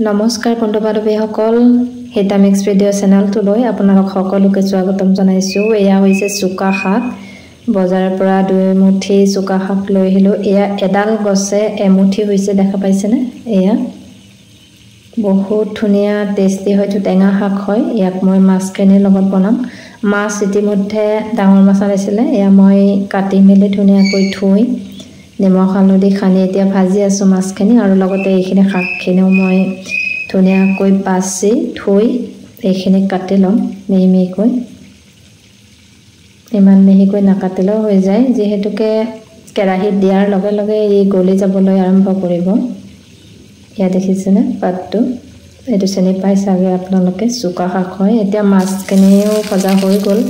নমস্কাৰ বন্ধু বান্ধৱীসকল হিতামিক্স ভিডিঅ' চেনেলটোলৈ আপোনালোক সকলোকে স্বাগতম জনাইছোঁ। এয়া হৈছে চুকা শাক। বজাৰৰ পৰা 2 মুঠি চুকা শাক লৈ আহিলোঁ। এয়া এডাল গছে এমুঠি হৈছে, দেখা পাইছেনে? এয়া বহুত ধুনীয়া টেষ্টি হয়তো টেঙা শাক হয়। ইয়াক মই মাছখিনিৰ লগত বনাম। মাছ ইতিমধ্যে ডাঙৰ মাছ আনিছিলে, এয়া মই কাটি মেলি ধুনীয়াকৈ থৈ নিমখ হালধি সানি এতিয়া ভাজি আছোঁ মাছখিনি, আৰু লগতে এইখিনি শাকখিনিও মই ধুনীয়াকৈ বাছি থৈ এইখিনি কাটি ল'ম মিহি মিহিকৈ। ইমান মিহিকৈ নাকাটিলেও হৈ যায়, যিহেতুকে কেৰাহীত দিয়াৰ লগে লগে ই গলি যাবলৈ আৰম্ভ কৰিব। এয়া দেখিছেনে পাতটো? এইটো চিনি পাই চাগে আপোনালোকে, চুকা শাক হয়। এতিয়া মাছখিনিও ভজা হৈ গ'ল।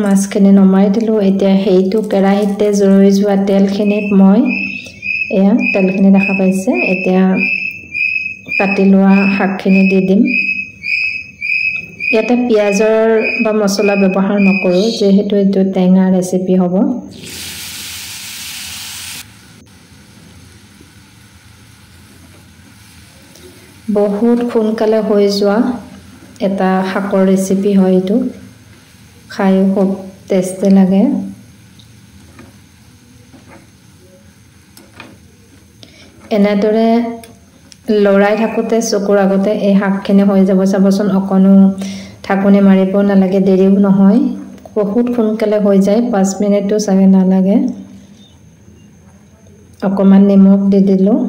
মাছখিনি নমাই দিলোঁ। এতিয়া সেইটো কেৰাহীতে জুই যোৱা তেলখিনিত মই এয়া তেলখিনি দেখা পাইছে, এতিয়া কাটি লোৱা শাকখিনি দি দিম। ইয়াতে পিঁয়াজৰ বা মছলা ব্যৱহাৰ নকৰোঁ, যিহেতু এইটো টেঙা ৰেচিপি হ'ব। বহুত সোনকালে হৈ যোৱা এটা শাকৰ ৰেচিপি হয় এইটো, খাই খুব টেষ্টি লাগে। এনেদৰে লৰাই থাকোঁতে চকুৰ আগতে এই শাকখিনি হৈ যাব, চাবচোন। অকণো ঢাকনি মাৰিব নালাগে, দেৰিও নহয়, বহুত সোনকালে হৈ যায়। 5 মিনিটো চাগে নালাগে। অকণমান নিমখ দি দিলোঁ,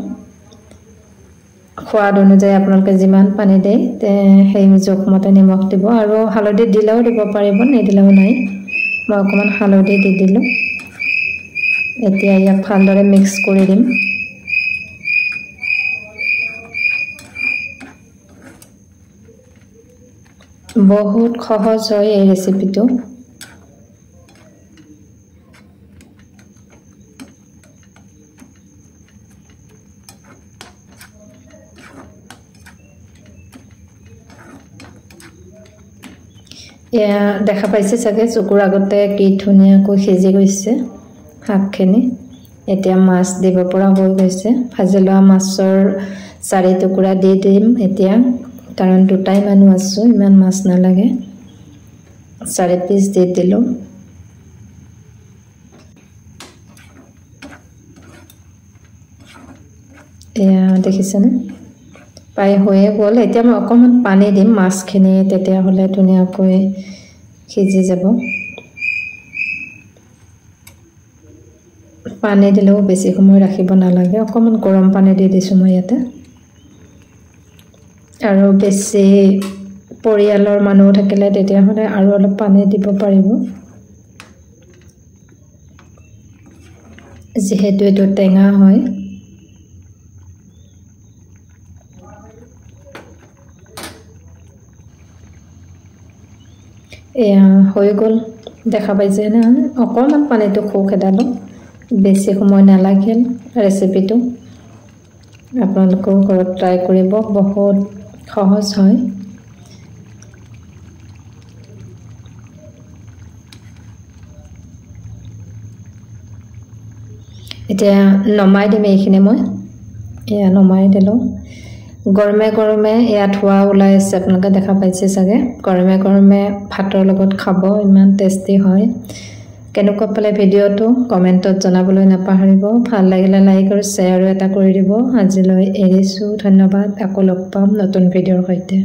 সোৱাদ অনুযায়ী আপোনালোকে যিমান পানী দিয়ে সেই জোখমতে নিমখ দিব, আৰু হালধি দিলেও দিব পাৰিব, নিদিলেও নাই। মই অকণমান হালধি দি দিলোঁ। এতিয়া ইয়াক ভালদৰে মিক্স কৰি দিম। বহুত সহজ হয় এই ৰেচিপিটো। এয়া দেখা পাইছে চাগে চকুৰ আগতে কি ধুনীয়াকৈ সিজি গৈছে শাকখিনি। এতিয়া মাছ দিব পৰা হৈ গৈছে। ভাজি লোৱা মাছৰ 4 টুকুৰা দি দিম এতিয়া, কাৰণ 2টাই মানুহ আছোঁ, ইমান মাছ নালাগে। 4 পিচ দি দিলোঁ। এয়া দেখিছেনে? প্ৰায় হৈয়ে গ'ল। এতিয়া মই অকণমান পানী দিম মাছখিনি, তেতিয়াহ'লে ধুনীয়াকৈ সিজি যাব। পানী দিলেও বেছি সময় ৰাখিব নালাগে, অকণমান গৰম পানী দি দিছোঁ মই ইয়াতে। আৰু বেছি পৰিয়ালৰ মানুহ থাকিলে তেতিয়াহ'লে আৰু অলপ পানী দিব পাৰিব, যিহেতু এইটো টেঙা হয়। এয়া হৈ গ'ল, দেখা পাইছে না? অকণমান পানীটো খেদালো, বেছি সময় নালাগিল ৰেচিপিটো। আপোনালোকেও ঘৰত ট্ৰাই কৰিব, বহুত সহজ হয়। এতিয়া নমাই দিম এইখিনি মই। এয়া নমাই দিলোঁ। গৰমে গৰমে এয়া ধোঁৱা ওলাই আছে, আপোনালোকে দেখা পাইছে চাগে। গৰমে গৰমে ভাতৰ লগত খাব, ইমান টেষ্টি হয়। কেনেকুৱা পালে ভিডিঅ'টো কমেণ্টত জনাবলৈ নাপাহৰিব। ভাল লাগিলে লাইক আৰু শ্বেয়াৰো এটা কৰি দিব। আজিলৈ এৰিছোঁ, ধন্যবাদ। আকৌ লগ পাম নতুন ভিডিঅ'ৰ সৈতে।